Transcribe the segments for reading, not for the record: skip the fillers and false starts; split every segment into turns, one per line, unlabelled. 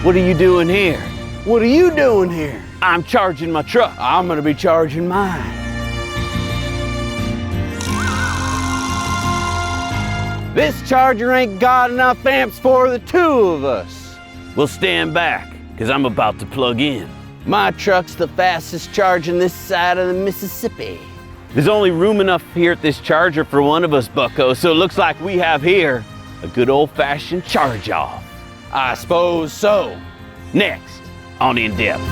What are you doing here?
What are you doing here?
I'm charging my truck.
I'm gonna be charging mine.
This charger ain't got enough amps for the two of us. We'll stand back, because I'm about to plug in. My truck's the fastest charging this side of the Mississippi. There's only room enough here at this charger for one of us, bucko, so it looks like we have here a good old-fashioned charge-off.
I suppose so.
Next on In Depth.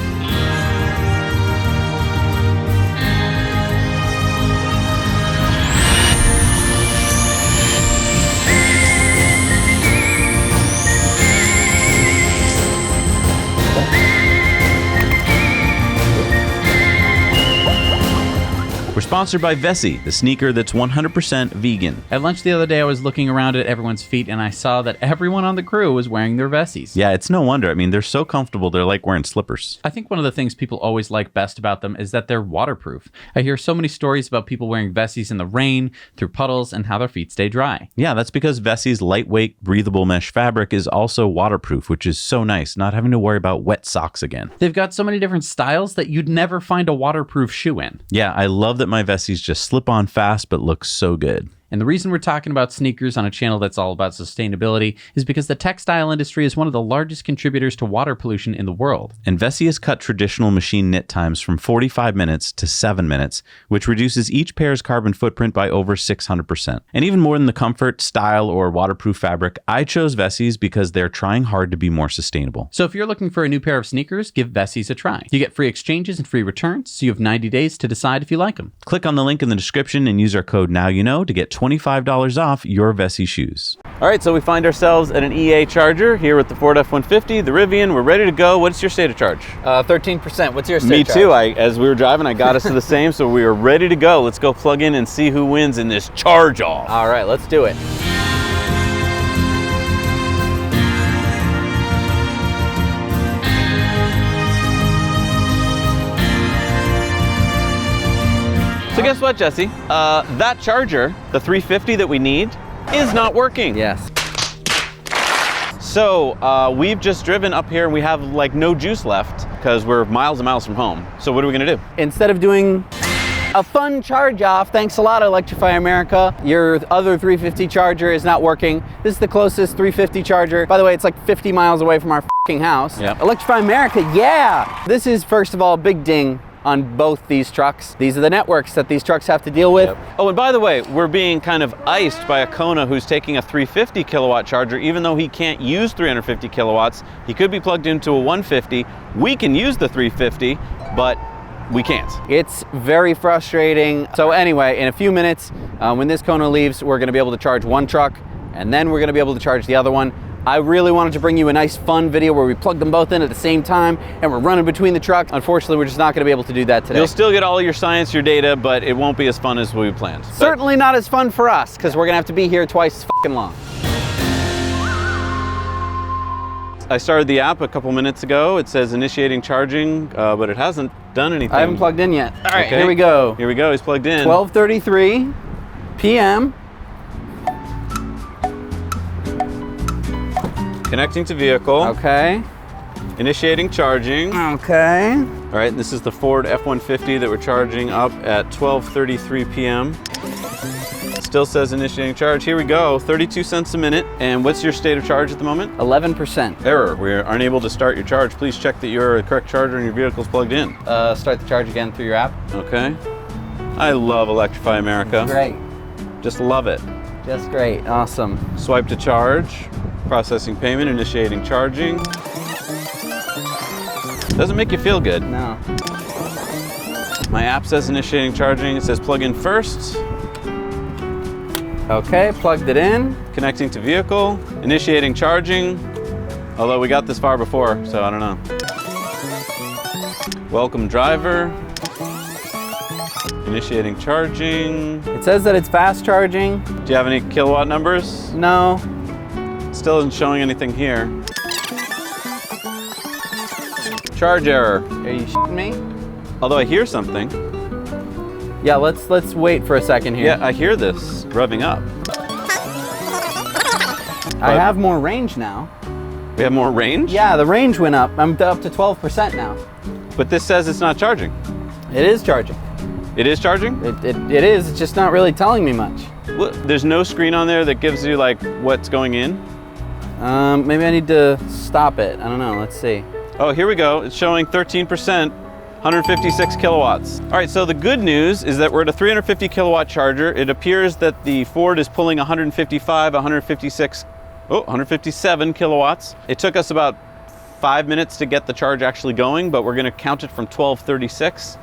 We're sponsored by Vessi, the sneaker that's 100% vegan.
At lunch the other day, I was looking around at everyone's feet and I saw that everyone on the crew was wearing their Vessis.
Yeah, it's no wonder. I mean, they're so comfortable, they're like wearing slippers.
I think one of the things people always like best about them is that they're waterproof. I hear so many stories about people wearing Vessis in the rain, through puddles, and how their feet stay dry.
Yeah, that's because Vessi's lightweight, breathable mesh fabric is also waterproof, which is so nice, not having to worry about wet socks again.
They've got so many different styles that you'd never find a waterproof shoe in.
Yeah, I love that my Vessis just slip on fast but look so good.
And the reason we're talking about sneakers on a channel that's all about sustainability is because the textile industry is one of the largest contributors to water pollution in the world.
And Vessi has cut traditional machine knit times from 45 minutes to 7 minutes, which reduces each pair's carbon footprint by over 600%. And even more than the comfort, style, or waterproof fabric, I chose Vessis because they're trying hard to be more sustainable.
So if you're looking for a new pair of sneakers, give Vessis a try. You get free exchanges and free returns, so you have 90 days to decide if you like them.
Click on the link in the description and use our code NOWYOUKNOW to get $25 off your Vessi shoes.
All right, so we find ourselves at an EA charger here with the Ford F-150, the Rivian. We're ready to go. What's your state of charge?
13%. What's your state
Me
of charge?
too. As we were driving, I got us to the same, so we are ready to go. Let's go plug in and see who wins in this charge off.
All right, let's do it.
So guess what, Jesse? That charger, the 350 that we need, is not working.
Yes.
So we've just driven up here and we have like no juice left because we're miles and miles from home. So what are we gonna do?
Instead of doing a fun charge off, thanks a lot, Electrify America, your other 350 charger is not working. This is the closest 350 charger. By the way, it's like 50 miles away from our f***ing house.
Yep.
Electrify America, yeah! This is, first of all, a big ding on both these trucks. These are the networks that these trucks have to deal with.
Yep. Oh, and by the way, we're being kind of iced by a Kona who's taking a 350 kilowatt charger, even though he can't use 350 kilowatts. He could be plugged into a 150. We can use the 350, but we can't.
It's very frustrating. So anyway, in a few minutes, when this Kona leaves, we're gonna be able to charge one truck, and then we're gonna be able to charge the other one. I really wanted to bring you a nice fun video where we plug them both in at the same time and we're running between the trucks. Unfortunately, we're just not gonna be able to do that today.
You'll still get all your science, your data, but it won't be as fun as we planned.
Certainly not as fun for us, because we're gonna have to be here twice as fucking long.
I started the app a couple minutes ago. It says initiating charging, but it hasn't done anything.
I haven't plugged in yet. All right,
Okay.
here we go.
Here we go, he's plugged in.
12:33 p.m.
Connecting to vehicle.
Okay.
Initiating charging.
Okay.
All right, this is the Ford F-150 that we're charging up at 12:33 p.m. Still says initiating charge. Here we go, 32 cents a minute. And what's your state of charge at the moment?
11%.
Error, we are unable to start your charge. Please check that your correct charger and your vehicle's plugged in.
Start the charge again through your app.
Okay. I love Electrify America.
Great.
Just love it.
Just great. Awesome.
Swipe to charge. Processing payment, initiating charging. Doesn't make you feel good.
No.
My app says initiating charging. It says plug in first.
Okay, plugged it in.
Connecting to vehicle. Initiating charging. Although we got this far before, so I don't know. Welcome driver. Initiating charging.
It says that it's fast charging.
Do you have any kilowatt numbers?
No.
Still isn't showing anything here. Charge error.
Are you shitting me?
Although I hear something.
Yeah, let's wait for a second here.
Yeah, I hear this revving up.
I have more range now.
We have more range?
Yeah, the range went up. I'm up to 12% now.
But this says it's not charging.
It is charging.
It is charging?
It is, it's just not really telling me much.
Well, there's no screen on there that gives you like what's going in?
Maybe I need to stop it. I don't know, let's see.
Oh, here we go. It's showing 13%, 156 kilowatts. All right, so the good news is that we're at a 350 kilowatt charger. It appears that the Ford is pulling 157 kilowatts. It took us about 5 minutes to get the charge actually going, but we're gonna count it from 1236.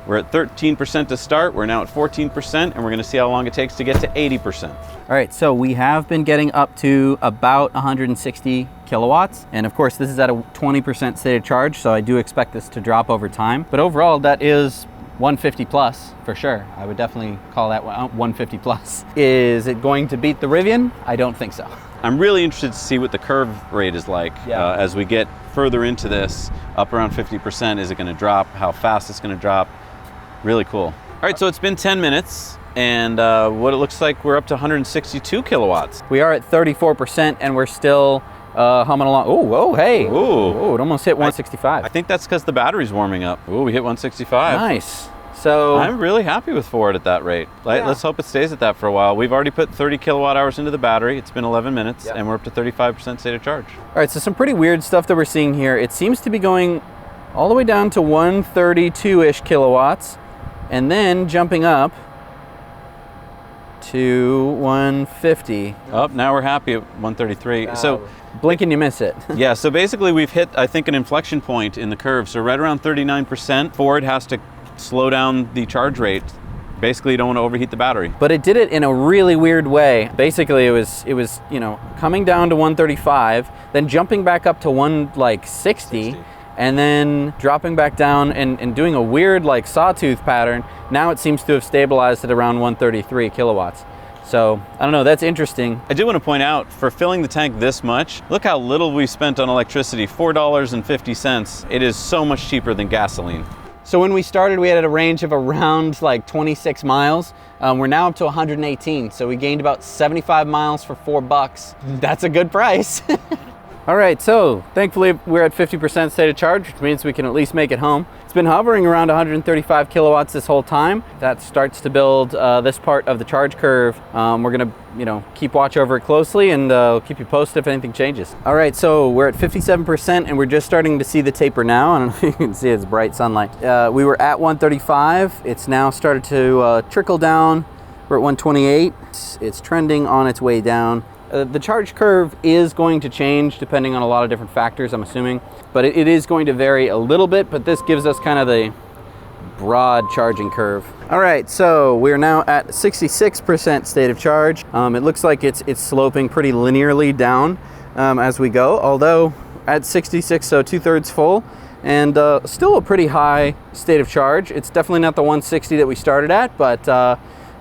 We're at 13% to start. We're now at 14%, and we're gonna see how long it takes to get to 80%.
All right, so we have been getting up to about 160 kilowatts. And of course, this is at a 20% stated charge, so I do expect this to drop over time. But overall, that is 150 plus for sure. I would definitely call that 150 plus. Is it going to beat the Rivian? I don't think so.
I'm really interested to see what the curve rate is like as we get further into this, up around 50%. Is it gonna drop? How fast it's gonna drop? Really cool. All right, so it's been 10 minutes, and what it looks like, we're up to 162 kilowatts.
We are at 34%, and we're still humming along. Oh, whoa, hey.
Ooh.
Oh, it almost hit 165.
I think that's because the battery's warming up. Ooh, we hit 165.
Nice. So
I'm really happy with Ford at that rate. Let's hope it stays at that for a while. We've already put 30 kilowatt hours into the battery. It's been 11 minutes, and we're up to 35% state of charge.
All right, so some pretty weird stuff that we're seeing here. It seems to be going all the way down to 132-ish kilowatts, and then jumping up to 150.
Oh, now we're happy at 133. So
blink and you miss it.
yeah, so basically we've hit, I think, an inflection point in the curve. So right around 39%, Ford has to slow down the charge rate. Basically, you don't want to overheat the battery.
But it did it in a really weird way. Basically, it was coming down to 135, then jumping back up to 160. And then dropping back down and doing a weird like sawtooth pattern. Now it seems to have stabilized at around 133 kilowatts. So I don't know, that's interesting.
I do want to point out, for filling the tank this much, look how little we spent on electricity, $4.50. It is so much cheaper than gasoline.
So when we started, we had a range of around like 26 miles. We're now up to 118. So we gained about 75 miles for $4. That's a good price. All right, so thankfully we're at 50% state of charge, which means we can at least make it home. It's been hovering around 135 kilowatts this whole time. That starts to build this part of the charge curve. We're gonna, keep watch over it closely, and keep you posted if anything changes. All right, so we're at 57%, and we're just starting to see the taper now. I don't know if you can see it's bright sunlight. We were at 135. It's now started to trickle down. We're at 128. It's trending on its way down. The charge curve is going to change depending on a lot of different factors, I'm assuming, but it is going to vary a little bit, but this gives us kind of the broad charging curve. All right, so we're now at 66% state of charge. It looks like it's sloping pretty linearly down as we go, although at 66, so 2/3 full, and still a pretty high state of charge. It's definitely not the 160 that we started at, but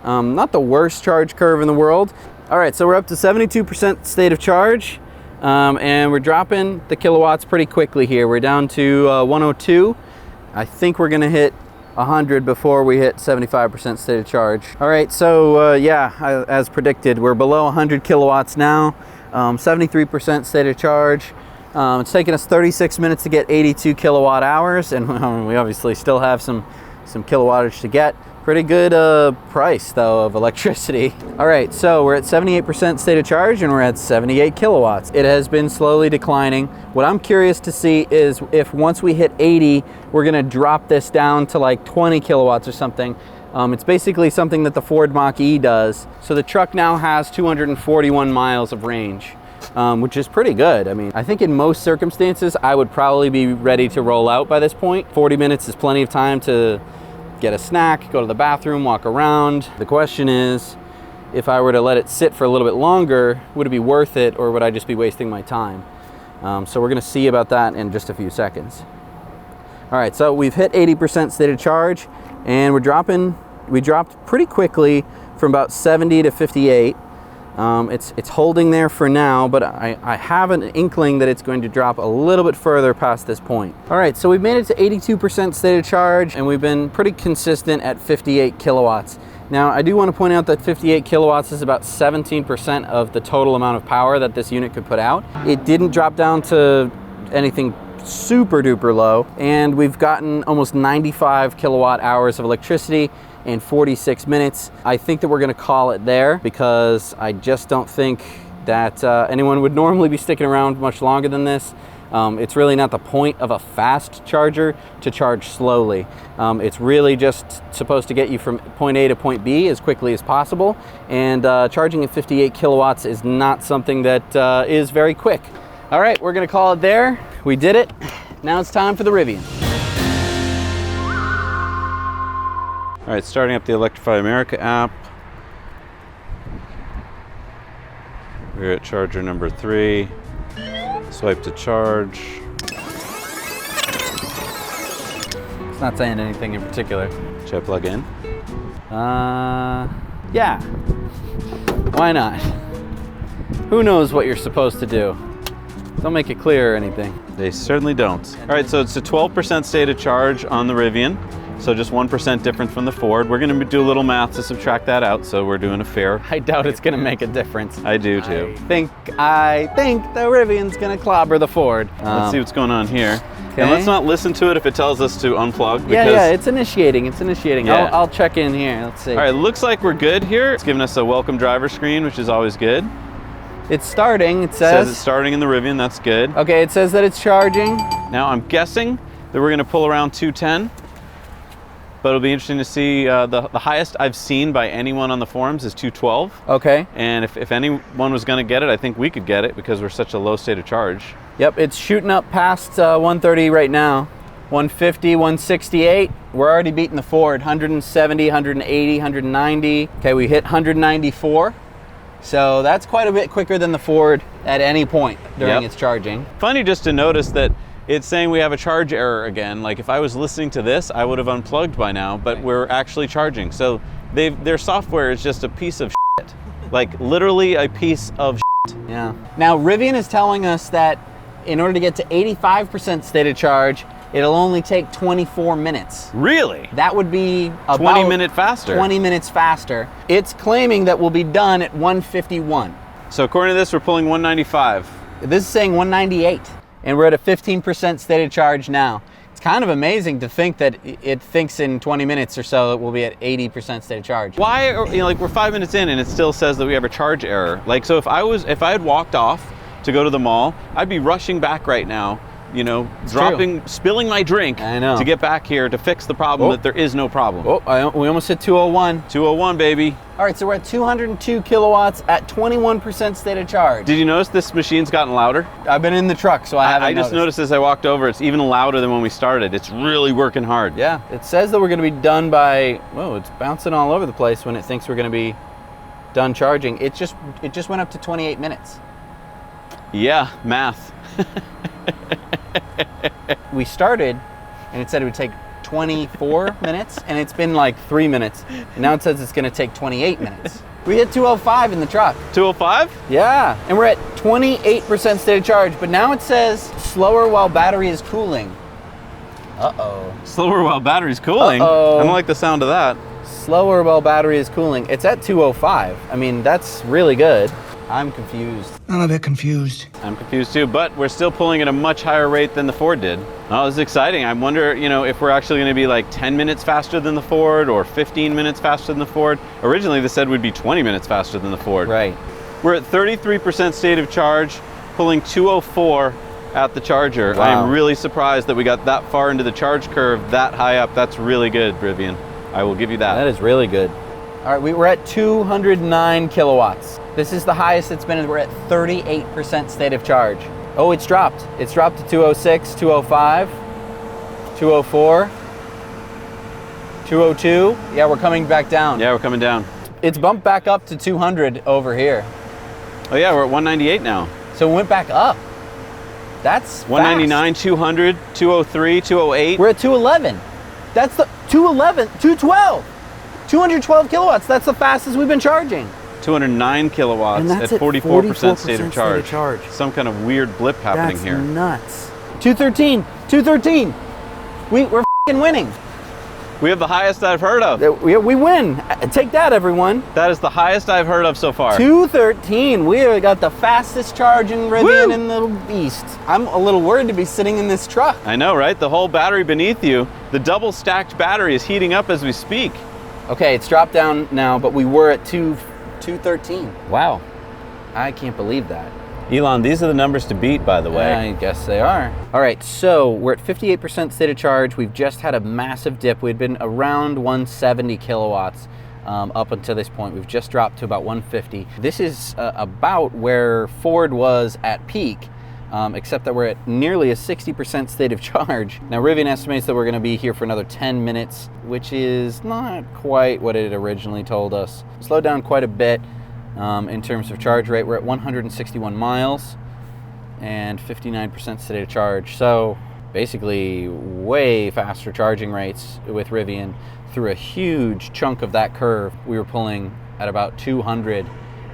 not the worst charge curve in the world. All right, so we're up to 72% state of charge, and we're dropping the kilowatts pretty quickly here. We're down to 102. I think we're gonna hit 100 before we hit 75% state of charge. All right, so as predicted, we're below 100 kilowatts now, 73% state of charge. It's taken us 36 minutes to get 82 kilowatt hours, and we obviously still have some kilowattage to get. Pretty good price, though, of electricity. All right, so we're at 78% state of charge, and we're at 78 kilowatts. It has been slowly declining. What I'm curious to see is if once we hit 80, we're gonna drop this down to like 20 kilowatts or something. It's basically something that the Ford Mach-E does. So the truck now has 241 miles of range, which is pretty good. I mean, I think in most circumstances, I would probably be ready to roll out by this point. 40 minutes is plenty of time to get a snack, go to the bathroom, walk around. The question is, if I were to let it sit for a little bit longer, would it be worth it, or would I just be wasting my time? So we're gonna see about that in just a few seconds. All right, so we've hit 80% state of charge, and we dropped pretty quickly from about 70 to 58. It's holding there for now, but I have an inkling that it's going to drop a little bit further past this point. All right, so we've made it to 82% state of charge, and we've been pretty consistent at 58 kilowatts. Now, I do want to point out that 58 kilowatts is about 17% of the total amount of power that this unit could put out. It didn't drop down to anything super duper low, and we've gotten almost 95 kilowatt hours of electricity in 46 minutes. I think that we're going to call it there because I just don't think that anyone would normally be sticking around much longer than this. It's really not the point of a fast charger to charge slowly. It's really just supposed to get you from point A to point B as quickly as possible, and charging at 58 kilowatts is not something that is very quick. All right, we're going to call it there. We did it. Now it's time for the Rivian.
All right, starting up the Electrify America app. We're at charger number 3. Swipe to charge.
It's not saying anything in particular.
Should I plug in?
Yeah. Why not? Who knows what you're supposed to do? Don't make it clear or anything.
They certainly don't. All right, so it's a 12% state of charge on the Rivian. So just 1% different from the Ford. We're gonna do a little math to subtract that out, so we're doing a fair.
I doubt it's gonna make a difference.
I do too.
I think the Rivian's gonna clobber the Ford.
Let's see what's going on here.
Okay.
And let's not listen to it if it tells us to unplug.
Yeah, it's initiating, it's initiating.
Yeah.
I'll check in here, let's see.
All right, looks like we're good here. It's giving us a welcome driver screen, which is always good.
It's starting, it
It says it's
says.
starting in the Rivian, that's good.
Okay, it says that it's charging.
Now I'm guessing that we're gonna pull around 210. But it'll be interesting to see, the highest I've seen by anyone on the forums is 212.
Okay.
And if anyone was gonna get it, I think we could get it because we're such a low state of charge.
Yep, it's shooting up past 130 right now. 150, 168. We're already beating the Ford. 170, 180, 190. Okay, we hit 194. So that's quite a bit quicker than the Ford at any point during its charging.
Funny just to notice that it's saying we have a charge error again. Like if I was listening to this, I would have unplugged by now, but we're actually charging. So their software is just a piece of shit. Like literally a piece of shit.
Yeah. Now Rivian is telling us that in order to get to 85% state of charge, it'll only take 24 minutes.
Really?
That would be about
20 minutes faster.
20 minutes faster. It's claiming that we'll be done at 151.
So according to this, we're pulling 195.
This is saying 198. And we're at a 15% state of charge now. It's kind of amazing to think that it thinks in 20 minutes or so that we'll be at 80% state of charge.
Why, like we're 5 minutes in and it still says that we have a charge error. Like, so if I had walked off to go to the mall, I'd be rushing back right now, spilling my drink to get back here to fix the problem that there is no problem.
Oh, we almost hit 201.
201, baby.
All right, so we're at 202 kilowatts at 21% state of charge.
Did you notice this machine's gotten louder?
I've been in the truck, so I haven't
I just noticed as I walked over, it's even louder than when we started. It's really working hard.
Yeah, it says that we're gonna be done by, whoa, it's bouncing all over the place when it thinks we're gonna be done charging. It just went up to 28 minutes.
Yeah, math.
We started and it said it would take 24 minutes and it's been like 3 minutes. And now it says it's gonna take 28 minutes. We hit 205 in the truck.
205?
Yeah, and we're at 28% state of charge, but now it says slower while battery is cooling. Uh-oh.
Slower while battery's cooling?
Uh-oh.
I don't like the sound of that.
Slower while battery is cooling. It's at 205. I mean, that's really good. I'm confused.
I'm a bit confused.
I'm confused too, but we're still pulling at a much higher rate than the Ford did. Oh, this is exciting. I wonder, if we're actually going to be like 10 minutes faster than the Ford or 15 minutes faster than the Ford. Originally, they said we'd be 20 minutes faster than the Ford.
Right.
We're at 33% state of charge, pulling 204 at the charger.
Wow.
I am really surprised that we got that far into the charge curve, that high up. That's really good, Rivian. I will give you that.
That is really good. All right, we're at 209 kilowatts. This is the highest it's been. We're at 38% state of charge. Oh, it's dropped. It's dropped to 206, 205, 204, 202. Yeah, we're coming back down.
Yeah, we're coming down.
It's bumped back up to 200 over here.
Oh yeah, we're at 198 now.
So it went back up. That's
199,
fast.
200, 203, 208.
We're at 211. That's the 211, 212. 212 kilowatts. That's the fastest we've been charging.
209 kilowatts
And that's
at 44% state of charge. Some kind of weird blip happening here.
That's nuts. 213, 213. We're f***ing winning.
We have the highest I've heard of.
We win. Take that, everyone.
That is the highest I've heard of so far.
213. We have got the fastest charging Rivian
Woo!
in the East. I'm a little worried to be sitting in this truck.
I know, right? The whole battery beneath you, the double stacked battery is heating up as we speak.
Okay, it's dropped down now, but we were at 213. Wow. I can't believe that.
Elon, these are the numbers to beat, by the way.
I guess they are. All right, so we're at 58% state of charge. We've just had a massive dip. We'd been around 170 kilowatts up until this point. We've just dropped to about 150. This is about where Ford was at peak, except that we're at nearly a 60% state of charge. Now, Rivian estimates that we're gonna be here for another 10 minutes, which is not quite what it originally told us. Slowed down quite a bit. In terms of charge rate, we're at 161 miles and 59% state of charge. So basically way faster charging rates with Rivian. Through a huge chunk of that curve, we were pulling at about 200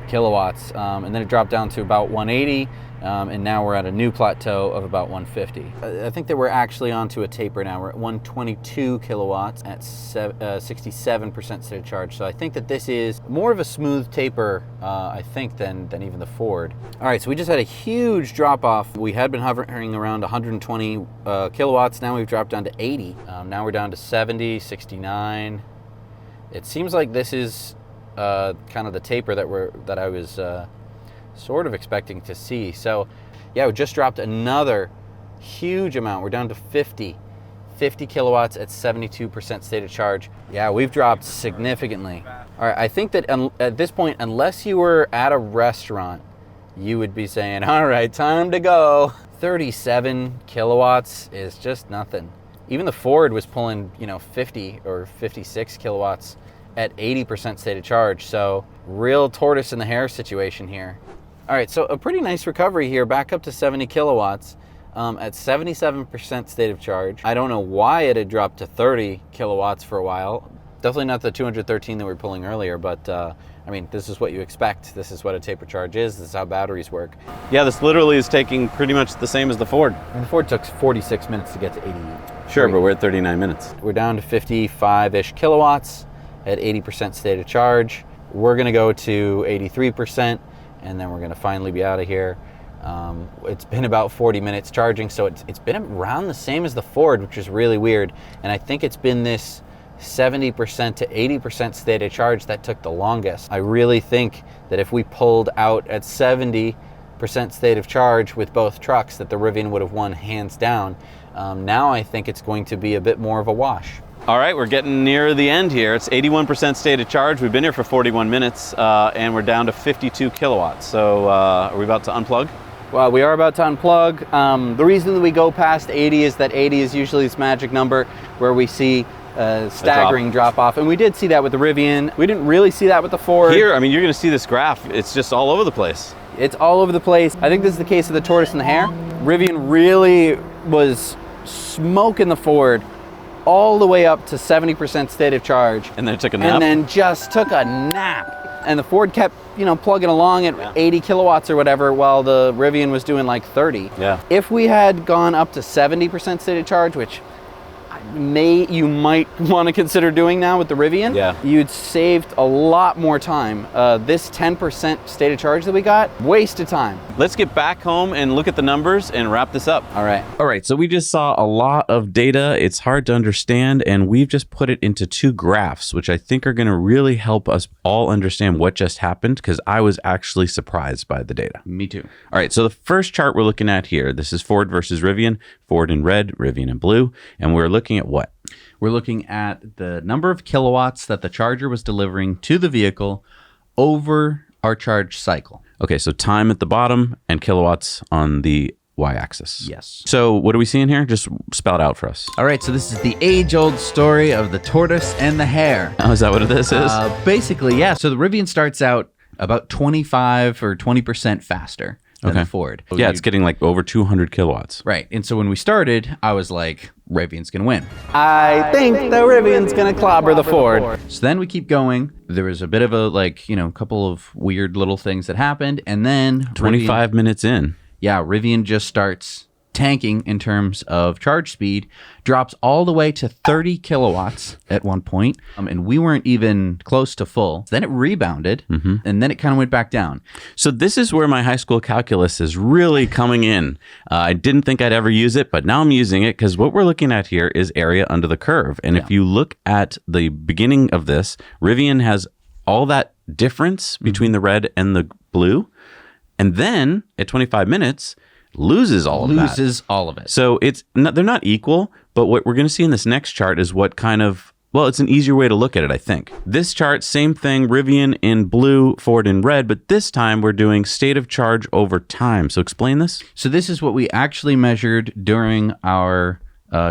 kilowatts, and then it dropped down to about 180, and now we're at a new plateau of about 150. I think that we're actually onto a taper now. We're at 122 kilowatts at 67% state of charge. So I think that this is more of a smooth taper, I think, than even the Ford. All right, so we just had a huge drop off. We had been hovering around 120 kilowatts. Now we've dropped down to 80. Now we're down to 70, 69. It seems like this is kind of the taper that I was sort of expecting to see. So yeah, we just dropped another huge amount. We're down to 50 kilowatts at 72% state of charge. Yeah, we've dropped significantly. All right, I think that at this point, unless you were at a restaurant, you would be saying, all right, time to go. 37 kilowatts is just nothing. Even the Ford was pulling, 50 or 56 kilowatts at 80% state of charge. So real tortoise in the hare situation here. All right, so a pretty nice recovery here, back up to 70 kilowatts at 77% state of charge. I don't know why it had dropped to 30 kilowatts for a while. Definitely not the 213 that we were pulling earlier, but I mean, this is what you expect. This is what a taper charge is. This is how batteries work.
Yeah, this literally is taking pretty much the same as the Ford.
And the Ford took 46 minutes to get to 80.
Sure, but we're at 39 minutes.
We're down to 55-ish kilowatts at 80% state of charge. We're gonna go to 83%, and then we're gonna finally be out of here. It's been about 40 minutes charging, so it's been around the same as the Ford, which is really weird. And I think it's been this 70% to 80% state of charge that took the longest. I really think that if we pulled out at 70% state of charge with both trucks, that the Rivian would have won hands down. Now I think it's going to be a bit more of a wash.
All right, we're getting near the end here. It's 81% state of charge. We've been here for 41 minutes, and we're down to 52 kilowatts. So are we about to unplug?
Well, we are about to unplug. The reason that we go past 80 is that 80 is usually this magic number where we see staggering drop off. And we did see that with the Rivian. We didn't really see that with the Ford.
Here, I mean, you're gonna see this graph. It's just all over the place.
It's all over the place. I think this is the case of the tortoise and the hare. Rivian really was smoking the Ford all the way up to 70% state of charge.
And then it took a nap?
And then just took a nap. And the Ford kept, plugging along at 80 kilowatts or whatever, while the Rivian was doing like 30.
Yeah.
If we had gone up to 70% state of charge, which you might want to consider doing now with the Rivian, you'd saved a lot more time. This 10% state of charge that we got, waste of time.
Let's get back home and look at the numbers and wrap this up.
All right.
All right, so we just saw a lot of data. It's hard to understand, and we've just put it into two graphs, which I think are going to really help us all understand what just happened, because I was actually surprised by the data.
Me too.
All right, so the first chart we're looking at here, this is Ford versus Rivian, Ford in red, Rivian in blue, and we're looking at what?
We're looking at the number of kilowatts that the charger was delivering to the vehicle over our charge cycle.
Okay, so time at the bottom and kilowatts on the y-axis.
Yes.
So what are we seeing here? Just spell it out for us.
All right, so this is the age-old story of the tortoise and the hare.
Oh, is that what this is?
Basically, yeah. So the Rivian starts out about 25 or 20% faster than the Ford.
Yeah, it's getting like over 200 kilowatts.
Right. And so when we started, I was like, Rivian's going to win.
I think the Rivian's going to clobber the Ford.
So then we keep going. There was a bit of a couple of weird little things that happened. And then
25 minutes in.
Yeah, Rivian just starts tanking in terms of charge speed, drops all the way to 30 kilowatts at one point, and we weren't even close to full. Then it rebounded, and then it kind of went back down.
So this is where my high school calculus is really coming in. I didn't think I'd ever use it, but now I'm using it because what we're looking at here is area under the curve. And if you look at the beginning of this, Rivian has all that difference between the red and the blue. And then at 25 minutes, loses all of that. So they're not equal, but what we're going to see in this next chart is what kind of, well, it's an easier way to look at it, I think. This chart, same thing, Rivian in blue, Ford in red, but this time we're doing state of charge over time. So explain this.
So this is what we actually measured during our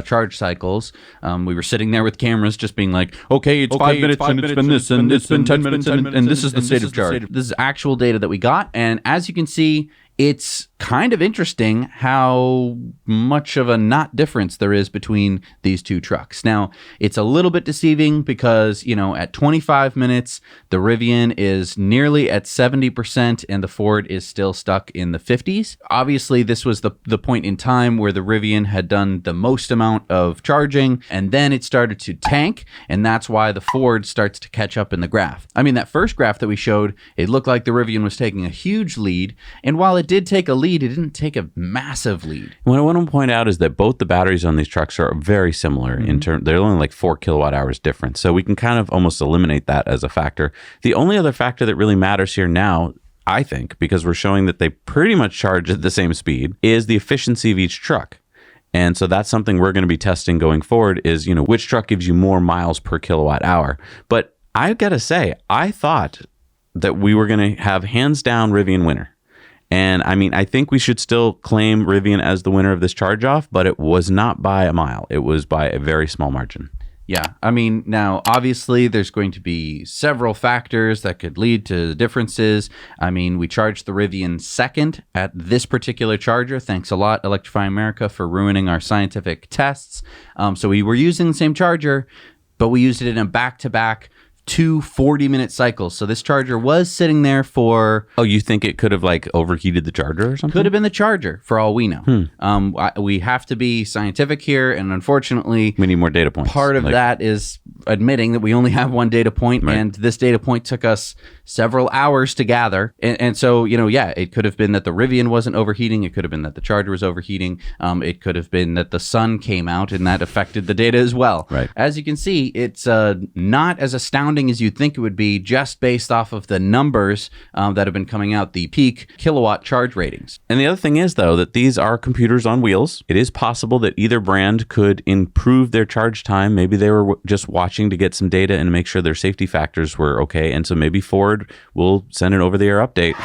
charge cycles. We were sitting there with cameras just being like, okay, it's 5 minutes and it's been this and it's been 10 minutes and this is the state of charge. This is actual data that we got. And as you can see, it's kind of interesting how much of a not difference there is between these two trucks. Now, it's a little bit deceiving because, at 25 minutes, the Rivian is nearly at 70% and the Ford is still stuck in the 50s. Obviously, this was the point in time where the Rivian had done the most amount of charging, and then it started to tank, and that's why the Ford starts to catch up in the graph. I mean, that first graph that we showed, it looked like the Rivian was taking a huge lead, and while it did take a lead, it didn't take a massive lead.
What I want to point out is that both the batteries on these trucks are very similar in terms. They're only like 4 kilowatt hours difference, so we can kind of almost eliminate that as a factor. The only other factor that really matters here now, I think, because we're showing that they pretty much charge at the same speed, is the efficiency of each truck. And so that's something we're going to be testing going forward is, which truck gives you more miles per kilowatt hour. But I've got to say, I thought that we were going to have hands down Rivian winner. And I mean, I think we should still claim Rivian as the winner of this charge off, but it was not by a mile. It was by a very small margin.
Yeah. I mean, now, obviously, there's going to be several factors that could lead to differences. I mean, we charged the Rivian second at this particular charger. Thanks a lot, Electrify America, for ruining our scientific tests. So we were using the same charger, but we used it in a back-to-back 2 40-minute cycles. So this charger was sitting there for...
Oh, you think it could have overheated the charger or something?
Could have been the charger, for all we know. We have to be scientific here, and unfortunately...
We need more data points.
Part of that is admitting that we only have one data point, and this data point took us several hours to gather. And so, it could have been that the Rivian wasn't overheating. It could have been that the charger was overheating. It could have been that the sun came out, and that affected the data as well.
Right.
As you can see, it's not as astounding as you'd think it would be just based off of the numbers that have been coming out, the peak kilowatt charge ratings.
And the other thing is, though, that these are computers on wheels. It is possible that either brand could improve their charge time. Maybe they were just watching to get some data and make sure their safety factors were okay. And so maybe Ford will send an over-the-air update.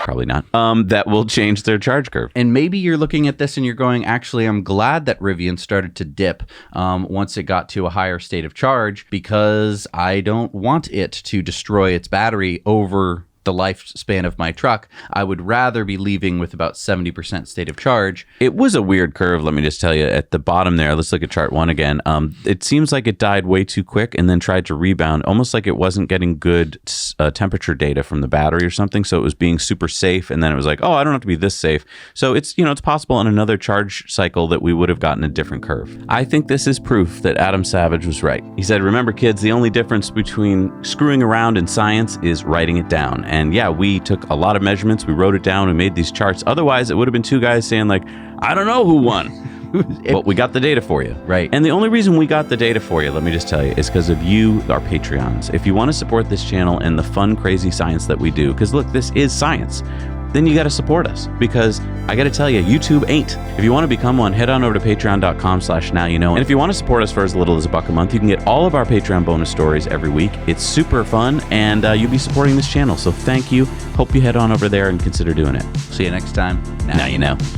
Probably not. That will change their charge curve.
And maybe you're looking at this and you're going, actually, I'm glad that Rivian started to dip once it got to a higher state of charge, because I don't want it to destroy its battery over the lifespan of my truck. I would rather be leaving with about 70% state of charge.
It was a weird curve, let me just tell you. At the bottom there, let's look at chart 1 again. It seems like it died way too quick and then tried to rebound, almost like it wasn't getting good temperature data from the battery or something. So it was being super safe, and then it was like, oh, I don't have to be this safe. So it's possible on another charge cycle that we would have gotten a different curve. I think this is proof that Adam Savage was right. He said, remember, kids, the only difference between screwing around and science is writing it down. And yeah, we took a lot of measurements, we wrote it down, we made these charts. Otherwise, it would have been two guys saying I don't know who won. But we got the data for you.
Right.
And the only reason we got the data for you, let me just tell you, is because of you, our Patreons. If you want to support this channel and the fun, crazy science that we do, because look, this is science, then you got to support us, because I got to tell you, YouTube ain't. If you want to become one, head on over to patreon.com/nowyouknow. And if you want to support us for as little as $1 a month, you can get all of our Patreon bonus stories every week. It's super fun, and you'll be supporting this channel. So thank you. Hope you head on over there and consider doing it.
See you next time.
Now you know.